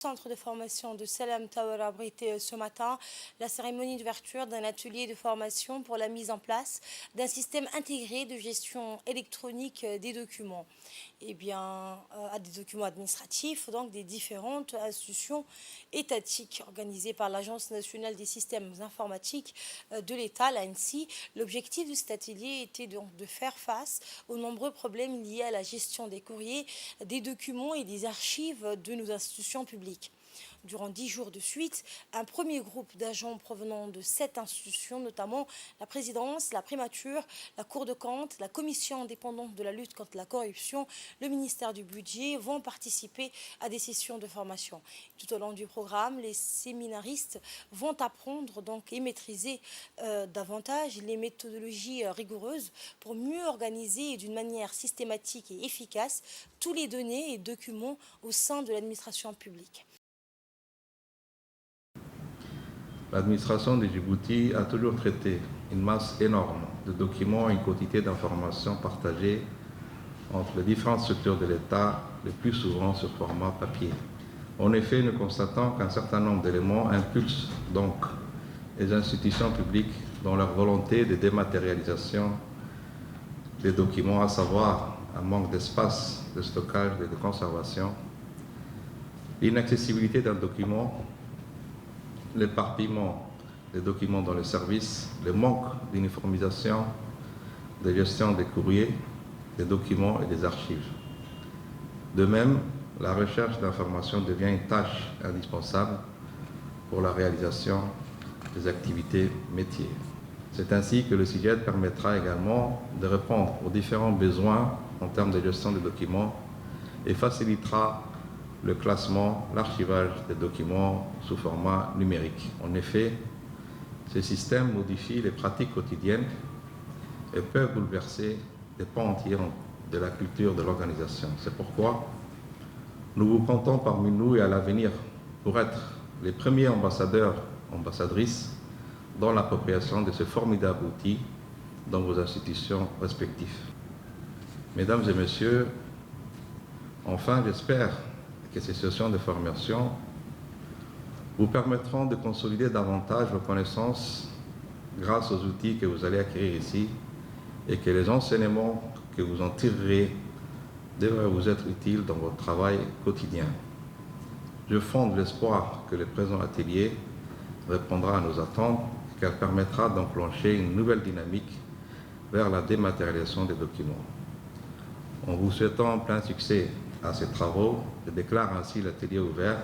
Centre de formation de Salam Tower a abrité ce matin la cérémonie d'ouverture d'un atelier de formation pour la mise en place d'un système intégré de gestion électronique des documents. À des documents administratifs, donc des différentes institutions étatiques organisées par l'Agence nationale des systèmes informatiques de l'État, l'ANSI. L'objectif de cet atelier était donc de faire face aux nombreux problèmes liés à la gestion des courriers, des documents et des archives de nos institutions publiques. Durant 10 jours de suite, un premier groupe d'agents provenant de 7 institutions, notamment la présidence, la primature, la Cour de compte, la commission indépendante de la lutte contre la corruption, le ministère du budget, vont participer à des sessions de formation. Tout au long du programme, les séminaristes vont apprendre donc et maîtriser davantage les méthodologies rigoureuses pour mieux organiser d'une manière systématique et efficace tous les données et documents au sein de l'administration publique. L'administration de Djibouti a toujours traité une masse énorme de documents et une quantité d'informations partagées entre les différentes structures de l'État, le plus souvent sur format papier. En effet, nous constatons qu'un certain nombre d'éléments impulsent donc les institutions publiques dans leur volonté de dématérialisation des documents, à savoir un manque d'espace de stockage et de conservation, l'inaccessibilité d'un document, l'éparpillement des documents dans les services, le manque d'uniformisation de gestion des courriers, des documents et des archives. De même, la recherche d'informations devient une tâche indispensable pour la réalisation des activités métiers. C'est ainsi que le CIGED permettra également de répondre aux différents besoins en termes de gestion des documents et facilitera le classement, l'archivage des documents sous format numérique. En effet, ces systèmes modifient les pratiques quotidiennes et peuvent bouleverser des pans entiers de la culture de l'organisation. C'est pourquoi nous vous comptons parmi nous et à l'avenir pour être les premiers ambassadeurs, ambassadrices dans l'appropriation de ce formidable outil dans vos institutions respectives. Mesdames et messieurs, enfin, j'espère que ces sessions de formation vous permettront de consolider davantage vos connaissances grâce aux outils que vous allez acquérir ici et que les enseignements que vous en tirerez devraient vous être utiles dans votre travail quotidien. Je fonde l'espoir que le présent atelier répondra à nos attentes et qu'elle permettra d'enclencher une nouvelle dynamique vers la dématérialisation des documents. En vous souhaitant plein succès à ces travaux, je déclare ainsi l'atelier ouvert